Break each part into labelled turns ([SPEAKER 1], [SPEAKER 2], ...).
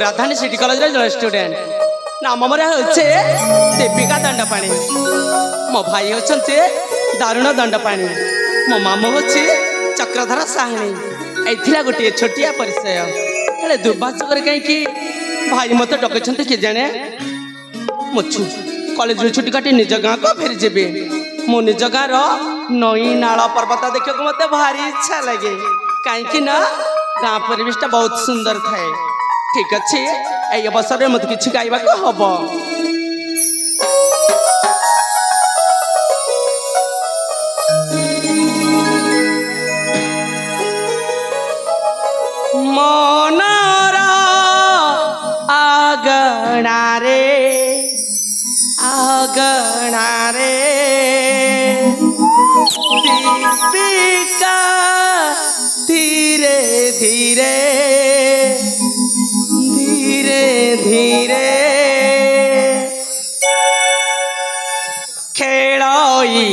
[SPEAKER 1] राजधानी city college जो student नाम मोर होचे दीपिका दंडपाणी मो भाई होचंते दारुण दंडपाणी मो मामू होची चक्रधर साहनी एथिला गोटे छोटिया परिचय हेले दुर्भाग्य कर कहीं भाई मत डकैछंते के जाने मुछु कॉलेज छुट्टी काटी निज गाँ को फेरी जेबे मो निज गाँ रो नई नाल पर्वत देखा मत भारी इच्छा लगे कहीं ना गाँ परिवेश बहुत सुंदर थाए ठीक अच्छे ये अवसर में मत किसी गाइबा को हबो मनरा आगना रे दीपिका धीरे धीरे धीरे खेलोई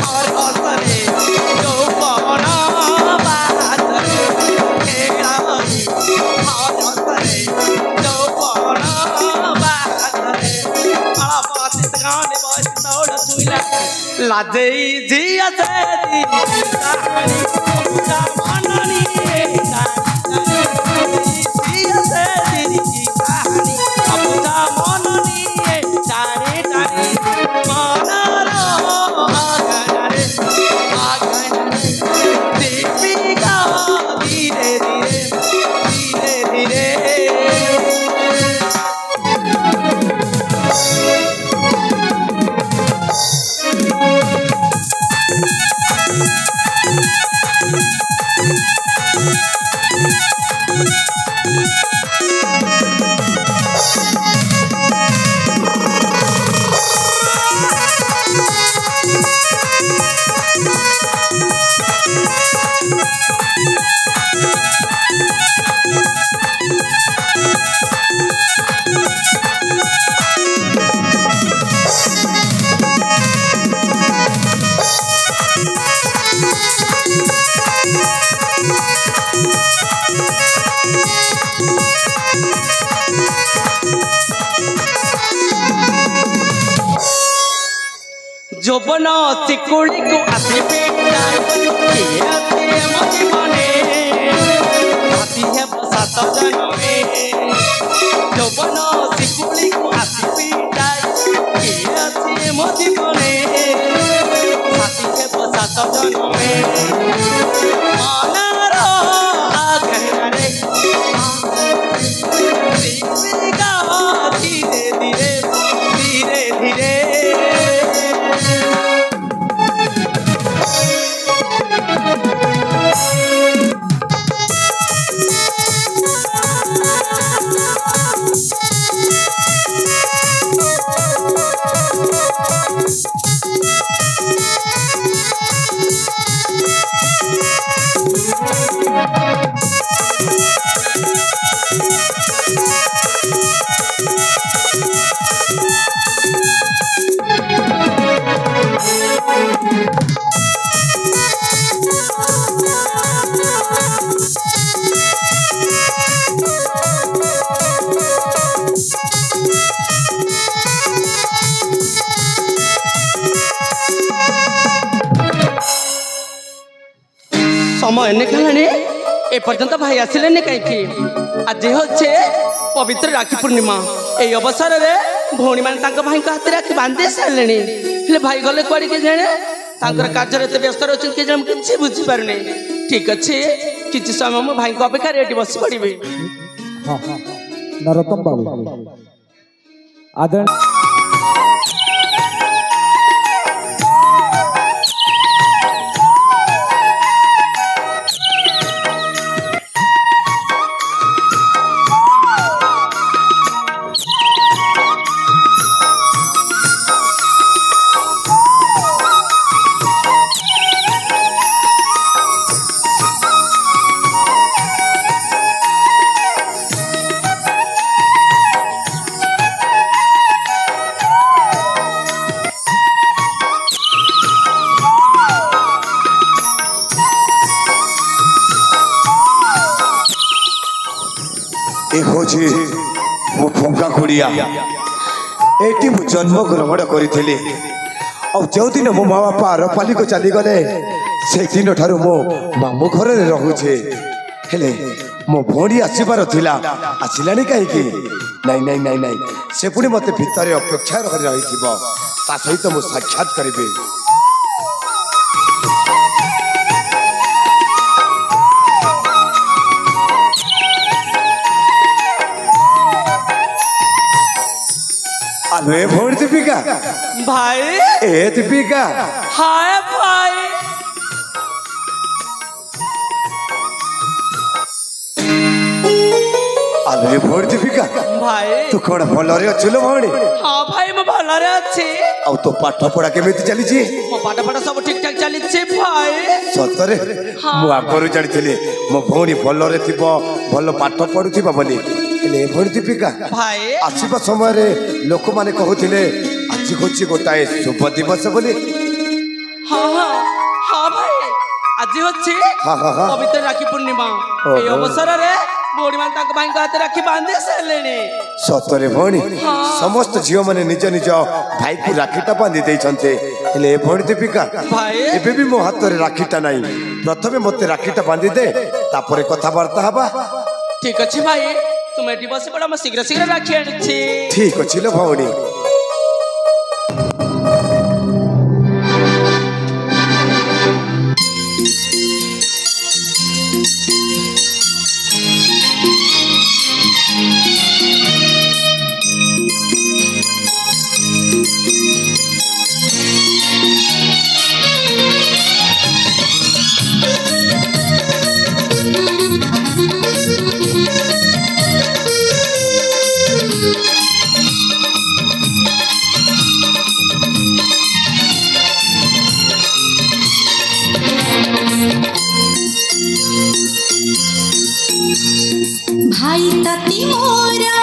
[SPEAKER 1] हरसरे यौवन बाजरे खेलोई हरसरे यौवन बाजरे अलपतित गाने बस तोड़ छुइला लाजई जिया से दी कहानी पूजा मननी जोबन चिकुड़ी को आती बेटा के आते मती मने आती है सात जनमे जोबन चिकुड़ी को आती बेटा के आते मती मने आती है सात जनमे मनरा आगना रे दीपिका धीरे धीरे धीरे धीरे समय निकालने ए पर्यंत भाई आसिले कहीं आज होचे पवित्र राखी पूर्णिमा ए अवसर में भौणी मैंने भाई हाथ राखी बांधे सारे भाई गले कड़े के जाने कार्य व्यस्त रही किसी बुझीपारे ठीक अच्छे किसी समय मो भाई को अपेक्षा रेडी बस पड़े
[SPEAKER 2] नरोत्तम बाबू आदरणीय
[SPEAKER 3] ଏ ହେଉଛି ମୋ ଫଙ୍କା କୁଡ଼ିଆ। ଏଠି ମୁଁ ଜନ୍ମ ଗ୍ରହଣ କରିଥିଲି। ଆଉ ଯେଉଁଦିନ ମୋ ମା ବାପା ଆରପାଲିକୁ ଚାଲିଗଲେ ସେଇଦିନ ଠାରୁ ମୋ ମାମୁଁ ଘରରେ ରହୁଛେ। ହେଲେ ମୋ ଭଉଣୀ ଆସିବାର ଥିଲା, ଆସିଲାଣି କାହିଁକି? ନାଇଁ ନାଇଁ ନାଇଁ ନାଇଁ, ସେ ପୁଣି ମୋତେ ଭିତରେ ଅପେକ୍ଷା କରି ରହିଥିବ, ତା ସହିତ ମୁଁ ସାକ୍ଷାତ କରିବି। আলো এ ভোর দীপিকা
[SPEAKER 1] ভাই
[SPEAKER 3] এ দীপিকা
[SPEAKER 1] হায় ভাই
[SPEAKER 3] আলো এ ভোর দীপিকা
[SPEAKER 1] ভাই
[SPEAKER 3] তু কোন ভଲରେ ଅଛୁ ଲୋ ଭଉଣୀ?
[SPEAKER 1] ହଁ ଭାଇ ମୁଁ ଭଲରେ ଅଛି।
[SPEAKER 3] ଆଉ ତୋ ପାଠ ପଢା କେମିତି ଚାଲିଛି?
[SPEAKER 1] ମୋ ପାଠ ପଢା ସବୁ ଠିକ ଠାକ ଚାଲିଛି ଭାଇ।
[SPEAKER 3] ସତରେ ମୁଁ ଆଗରୁ ଜାଣିଥିଲି ମୋ ଭଉଣୀ ଭଲରେ ଥିବ, ଭଲ ପାଠ ପଢୁଥିବ ବୋଲି। ହେଲେ ଏ ଭଉଣୀ ଦୀପିକା
[SPEAKER 1] ଭାଇ
[SPEAKER 3] ଆସିବା ସମୟରେ ଲୋକମାନେ କହୁଥିଲେ ଆଜି ହେଉଛି ଗୋଟାଏ ଶୁଭ ଦିବସ ବୋଲି।
[SPEAKER 1] ହଁ ହଁ ହଁ ଭାଇ ଆଜି ଅଛି
[SPEAKER 3] ହଁ, ହଁ, ହଁ।
[SPEAKER 1] ପବିତ୍ର ରାକ୍ଷୀ ପୂର୍ଣ୍ଣିମା। ଏଇ ଅବସରରେ ଭଉଣୀମାନେ ତାଙ୍କ ଭାଇଙ୍କ ହାତରେ ରାକ୍ଷୀ ବାନ୍ଧି ସାରିଲେଣି।
[SPEAKER 3] ସତରେ ଭଉଣୀ ସମସ୍ତ ଝିଅମାନେ ନିଜ ନିଜ ଭାଇକୁ ରାକ୍ଷୀଟା ବାନ୍ଧି ଦେଇଛନ୍ତି। ହେଲେ ଏ ଭଉଣୀ ଦୀପିକା
[SPEAKER 1] ଭାଇ
[SPEAKER 3] ଏବେ ବି ମୋ ହାତରେ ରାକ୍ଷୀଟା ନାହିଁ। ପ୍ରଥମେ ମୋତେ ରାକ୍ଷୀଟା ବାନ୍ଧି ଦେ, ତାପରେ କଥାବାର୍ତ୍ତା ହେବା।
[SPEAKER 1] ଠିକ ଅଛି ଭାଇ, ତୁମେ ଏଠି ବସି ପଡ, ମୁଁ ଶୀଘ୍ର ଶୀଘ୍ର ରାକ୍ଷୀ ଆଣୁଛି।
[SPEAKER 3] ଠିକ ଅଛି ଲୋ ଭଉଣୀ।
[SPEAKER 4] भाई तती मोरा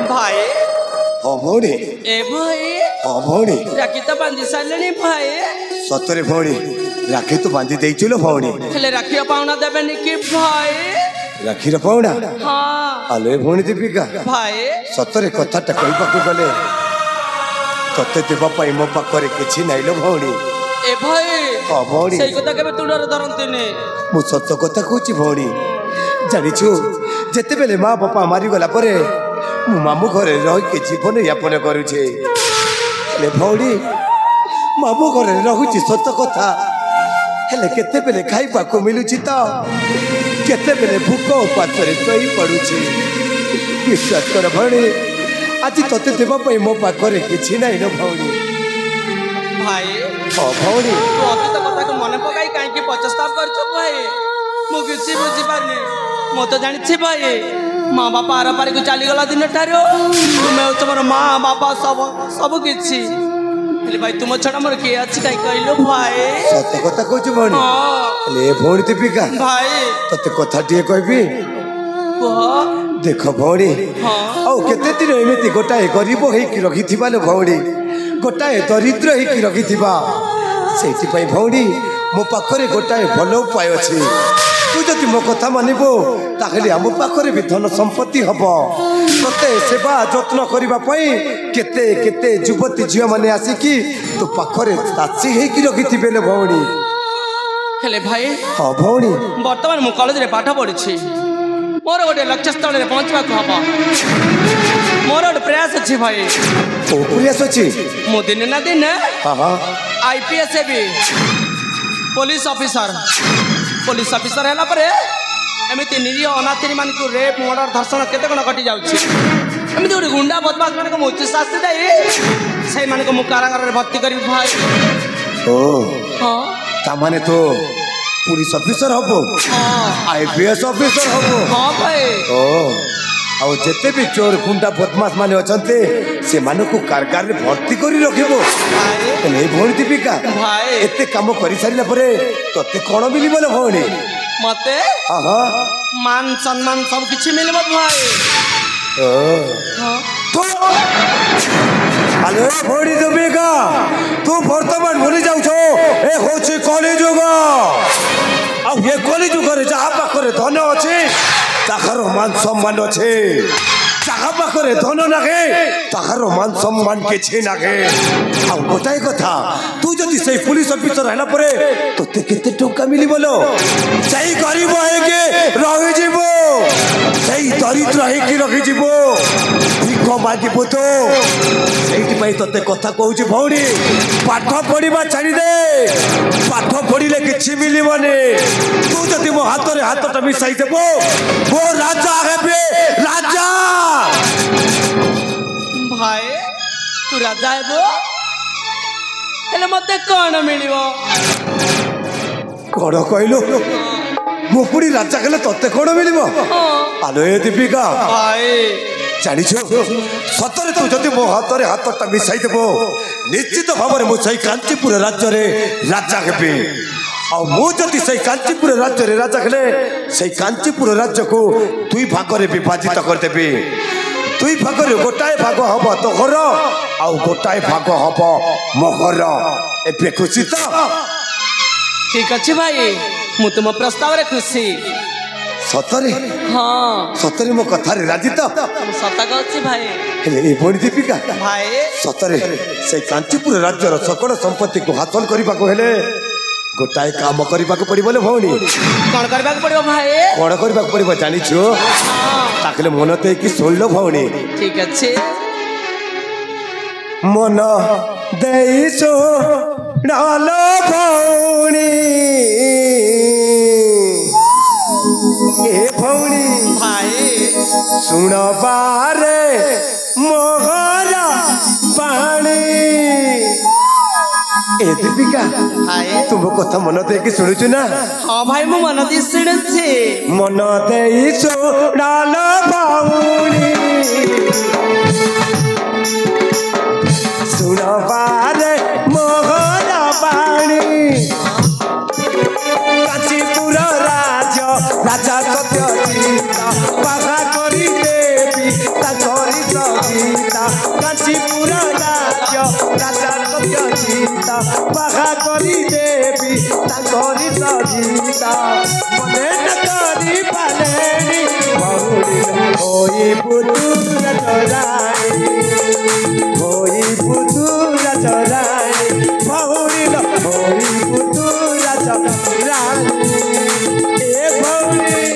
[SPEAKER 1] ଭାଇ
[SPEAKER 3] ହଁ ଭଉଣୀ,
[SPEAKER 1] ଏ ଭାଇ
[SPEAKER 3] ହଁ ଭଉଣୀ,
[SPEAKER 1] ରାକ୍ଷୀ ତ ବାନ୍ଧି ସାରିଲେଣି ଭାଇ।
[SPEAKER 3] ସତରେ ଭଉଣୀ ରାକ୍ଷୀ ତୁ ବାନ୍ଧି ଦେଇଛୁ ଲୋ ଭଉଣୀ।
[SPEAKER 1] ହେଲେ ରାକ୍ଷୀ ପାଉଣା ଦେବେନି କି ଭାଇ?
[SPEAKER 3] ରାକ୍ଷୀର ପାଉଣା?
[SPEAKER 1] ହଁ
[SPEAKER 3] ଆଲୋ ଏ ଭଉଣୀ ଦୀପିକା
[SPEAKER 1] ଭାଇ
[SPEAKER 3] ସତରେ କଥାଟା କହିବାକୁ ଗଲେ ତତେ ଦେବା ପାଇଁ ମୋ ପାଖରେ କିଛି ନାହିଁ ଲୋ ଭଉଣୀ।
[SPEAKER 1] ଏ ଭାଇ
[SPEAKER 3] ହଁ ଭଉଣୀ,
[SPEAKER 1] ସେଇ କଥା କେବେ ତୁଣ୍ଡରେ ଧରନ୍ତିନି।
[SPEAKER 3] ମୁଁ ସତ କଥା କହୁଛି ଭଉଣୀ। ଜାଣିଛୁ ଯେତେବେଳେ ମା ବାପା ମାରିଗଲା ପରେ ମୁଁ ମାମୁଁ ଘରେ ରହିକି ଜୀବନ ଯାପନ କରୁଛେ। ହେଲେ ଭଉଣୀ ମାମୁଁ ଘରେ ରହୁଛି ସତ କଥା, ହେଲେ କେତେବେଳେ ଖାଇବାକୁ ମିଳୁଛି ତ କେତେବେଳେ ଭୋକ ଉପାସରେ ଶୋଇ ପଡୁଛି। ବିଶ୍ୱାସ କର ଭଉଣୀ, ଆଜି ତତେ ଦେବା ପାଇଁ ମୋ ପାଖରେ କିଛି ନାହିଁ ଲୋ ଭଉଣୀ।
[SPEAKER 1] ଭାଇ
[SPEAKER 3] ହଁ ଭଉଣୀ,
[SPEAKER 1] ତୁ ଅତୀତ କଥାକୁ ମନେ ପକାଇ କାହିଁକି ପଚସ୍ତାପ କରୁଛୁ ଭାଇ? ମୁଁ କିଛି ବୁଝିପାରୁନି। ମୁଁ ତ ଜାଣିଛି ଭାଇ, ମା ବାପା ଆରପାରିକୁ ଚାଲିଗଲା ଦିନ ଠାରୁ ତୁମେ ହଉଛ ମୋର ମା ବାପା ସବୁ କିଛି। ହେଲେ ଭାଇ ତୁମ ଛଡା ମୋର କିଏ ଅଛି କାହିଁ କହିଲୁ ଭାଇ?
[SPEAKER 3] ସତ କଥା କହୁଛୁ ଭଉଣୀ।
[SPEAKER 1] ହଁ
[SPEAKER 3] ହେଲେ ଏ ଭଉଣୀ ଦୀପିକା
[SPEAKER 1] ଭାଇ
[SPEAKER 3] ତତେ କଥା ଟିକେ କହିବି।
[SPEAKER 1] କୁହ।
[SPEAKER 3] ଦେଖ ଭଉଣୀ,
[SPEAKER 1] ହଁ
[SPEAKER 3] ଆଉ କେତେ ଦିନ ଏମିତି ଗୋଟାଏ ଗରିବ ହେଇକି ରଖିଥିବା ଲୋ ଭଉଣୀ, ଗୋଟାଏ ଦରିଦ୍ର ହେଇକି ରଖିଥିବା। ସେଇଥିପାଇଁ ଭଉଣୀ ମୋ ପାଖରେ ଗୋଟାଏ ଭଲ ଉପାୟ ଅଛି। ତୁ ଯଦି ମୋ କଥା ମାନିବୁ ତାହେଲେ ଆମ ପାଖରେ ବି ଧନ ସମ୍ପତ୍ତି ହବ। ତତେ ସେବା ଯତ୍ନ କରିବା ପାଇଁ କେତେ କେତେ ଯୁବତୀ ଝିଅମାନେ ଆସିକି ତୋ ପାଖରେ ଦାସୀ ହେଇକି ରଖିଥିବେ ଲୋ ଭଉଣୀ।
[SPEAKER 1] ହେଲେ ଭାଇ
[SPEAKER 3] ହଁ ଭଉଣୀ,
[SPEAKER 1] ବର୍ତ୍ତମାନ ମୁଁ କଲେଜରେ ପାଠ ପଢୁଛି। ମୋର ଗୋଟେ ଲକ୍ଷ୍ୟସ୍ଥଳରେ ପହଞ୍ଚିବାକୁ ହବ। ମୋର ଗୋଟେ ପ୍ରୟାସ ଅଛି ଭାଇ।
[SPEAKER 3] କୋଉ ପ୍ରୟାସ ଅଛି?
[SPEAKER 1] ମୁଁ ଦିନେ ନା ଦିନେ
[SPEAKER 3] ହଁ ହଁ,
[SPEAKER 1] IPS ହେବି, ପୋଲିସ ଅଫିସର ହେଲା ପରେ ଏମିତି ନିରୀହ ଅନାଥିନୀ ମାନଙ୍କୁ ରେପ୍ ମର୍ଡର ଧର୍ଷଣ କେତେ କ'ଣ ଘଟି ଯାଉଛି। ଏମିତି ଗୋଟେ ଗୁଣ୍ଡା ବଦମାସ ମାନଙ୍କୁ ମୁଁ ଉଚିତ ଶାସ୍ତି ଦେଇ ସେଇମାନଙ୍କୁ ମୁଁ କାରାଗାରରେ ଭର୍ତ୍ତି କରିବି ଭାଇ।
[SPEAKER 3] ଓ
[SPEAKER 1] ହଁ
[SPEAKER 3] ତାମାନେ ତ পুলিশ অফিসর হব, আইপিএস অফিসর হব।
[SPEAKER 1] হ্যাঁ ভাই।
[SPEAKER 3] ও ଆଉ ଯେତେ ବି ଚୋର ଗୁଣ୍ଡା ବଦମାସ ମାନେ ଅଛନ୍ତି ସେମାନଙ୍କୁ କାରାଗାରରେ ଭର୍ତ୍ତି କରି ରଖିବ। ହେଲେ ଭଉଣୀ ଦୀପିକା, ଏତେ କାମ କରିସାରିଲା ପରେ ତତେ କ'ଣ ମିଳିବ ନା ଭଉଣୀ?
[SPEAKER 1] मते
[SPEAKER 3] हाँ
[SPEAKER 1] मान सम्मान सब किछि मिलबो भाई हाँ
[SPEAKER 3] तो अरे भौणी देविका तू बर्तमान भूली जाऊ छो ए होछि कलिजुग आ ये कलिजुग रे जहा पाखरे धन अछि ताकर मान सम्मान अछि जहा पाखरे धन नागे ताकर मान सम्मान किछि नागे आ गोटाय कथा तू जदि से पुलिस ऑफिसर हैला परे तोते केते टका मिली बोलो सही गरीब है के रहि जीवो सही दरिद्र है कि रहि जीवो भिख मागिबो तो सेठी पई तोते कथा कहूची भौणी पाठ पढिबा छाडी दे पाठ पढिले किछि मिलिबने तू जदि मो हाथ रे हाथ मिसाई देबो वो राजा हेबे राजा
[SPEAKER 1] भाई तू राजा हेबो हेले मते कोन मिलिबो
[SPEAKER 3] कोन कहलो मो पुरी राजा कहले तोते कोन मिलिबो आलो ए दीपिका
[SPEAKER 1] भाई
[SPEAKER 3] जानिछो सतरे तू जदि मो हाथ रे हाथ मिसाई देबो निश्चित भाବରେ मो सही कांचीपुर राज्य रे राजा हेबे आ मो जदि सही कांचीपुर राज्य रे राजा हेले सही कांचीपुर राज्य को दुई भाग रे विभाजित कर देबे दुई भाग रे गोटाए भाग हबो तोहर आ गोटाए भाग हबो मोहर एबे खुशी तो
[SPEAKER 1] ठीक अछि भाई मु तुम प्रस्ताव रे खुशी
[SPEAKER 3] सतरे
[SPEAKER 1] हाँ
[SPEAKER 3] सतरे मो कथा रे राजी तो
[SPEAKER 1] सता कहछि भाई
[SPEAKER 3] हेले ए भौणी दीपिका
[SPEAKER 1] भाई
[SPEAKER 3] सतरे से कांचीपुर राज्यर सकल संपत्ति को हासिल करबा को हेले गोटाए काम करबा को पड़िबो ले भौणी
[SPEAKER 1] कोन करबा पड़िबो भाई
[SPEAKER 3] कोन करबा को पड़िबो जानिछो ताकले मनते कि सुनलो भौणी
[SPEAKER 1] ठीक अछि
[SPEAKER 3] मन देइसो डालो भौणी ए भौणी
[SPEAKER 1] भाई
[SPEAKER 3] सुन बारे मोहरा पानी ए दीपिका
[SPEAKER 1] भाई
[SPEAKER 3] तुम कथा मन देकी शुणुचु ना
[SPEAKER 1] हाँ भाई मु मन दी शुणुछि
[SPEAKER 3] मन देई सुनाल भौणी सुन बारे मोहरा पानी कांचीपुर राज्य राजा सत्यजीता बाधा करी देवी ताकरी सजीता कांचीपुर राज्य राजा सत्यजीता बाधा करी देवी ताकरी सजीता मने न करी पालेनी बहुरी होई पुतुर चराई होई पुतुर चराई बहुरी होई पुतुर चराई ए बहुरी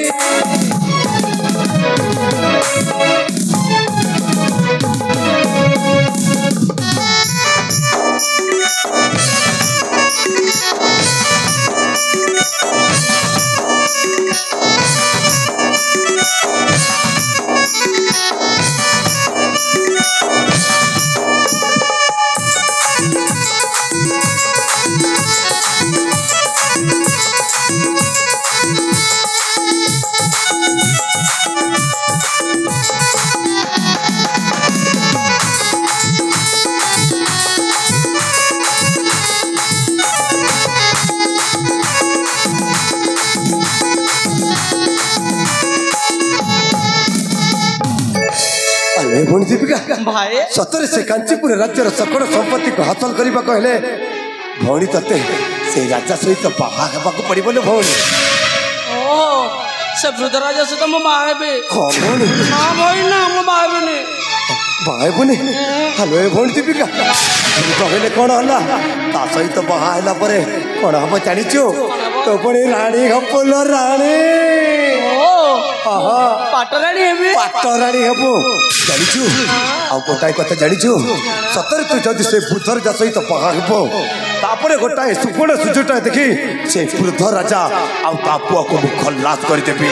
[SPEAKER 3] दीपिका
[SPEAKER 1] भाई
[SPEAKER 3] सतरे से कांचीपुर राज्यर सकल संपत्ति को हासिल करबा कहले भौणी तते से राजा सहित बाहा हेबाको पड़िबो ले भौणी
[SPEAKER 1] ओ से रुद्रराज से तो मु बाहेबे
[SPEAKER 3] हां भौणी
[SPEAKER 1] हां भाई ना मु बाहेबे
[SPEAKER 3] बाहे बने हेलो ए भौणी दीपिका कहले कोन हला ता सहित बाहा हैला परे कोन हम जानिचो तो पणी रानी हपल रानी
[SPEAKER 1] ओ पाटराणी हेबे
[SPEAKER 3] पाटराणी हेबो जानिचु आ गोटाय कथा जानिचु सतर तू जदि से बुद्धर जा सहित बाहा हेबो तापरे गोटाय सुपर्ण सुजुटा देखि से बुद्ध राजा आ तापुआ को खल्लास कर देबी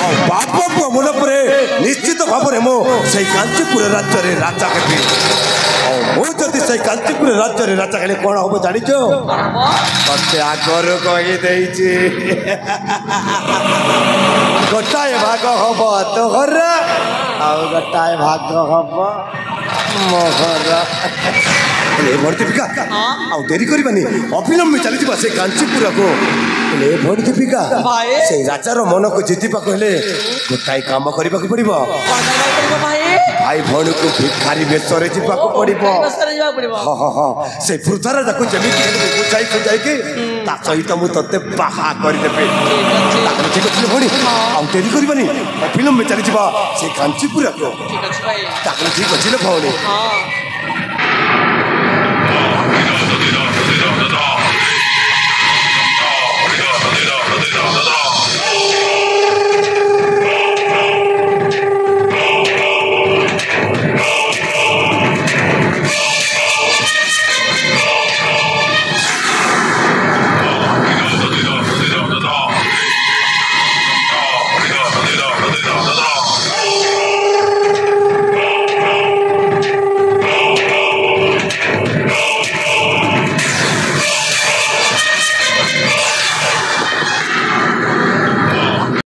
[SPEAKER 3] आ बाप को मन परे निश्चित भाबरे मो से कांचीपुर राज्य रे राजा हेबी आ मो जदि से कांचीपुर राज्य रे राजा हेले कोन होबो जानिचु तते आगर कहि देइछि गोटाय भाग हब तोहर आ गोटाय भाग हब ମହରା ହେଲେ ଭଉଣୀ ଦୀପିକା ଆଉ ଡେରି କରିବାନି ଅବିଲମ୍ବେ ଚାଲିଯିବା ସେ କାଞ୍ଚିପୁରକୁ ହେଲେ ଭଉଣୀ ଦୀପିକା
[SPEAKER 1] ଭାଇ।
[SPEAKER 3] ସେଇ ରାଜାର ମନକୁ ଜିତିବାକୁ ହେଲେ ଗୋଟାଏ କାମ କରିବାକୁ ପଡ଼ିବ ଭାଇ ଭଉଣୀକୁ ଭିକାରୀ ବେଶରେ ଯିବାକୁ ପଡ଼ିବ ସେ ବୃଦ୍ଧର ତାକୁ ଯେମିତି ହେଲେ ବୁଝାଇ ଖୁଞ୍ଜାଇକି ତା ସହିତ ମୁଁ ତତେ ବାହା କରିଦେବି ତାହେଲେ ଠିକ ଅଛି ଭଉଣୀ ଆଉ ଡେରି କରିବାନି ଅବିଲମ୍ବେ ଚାଲିଯିବା ସେ କାଞ୍ଚିପୁରକୁ ତାହେଲେ ଠିକ ଅଛି ଭଉଣୀ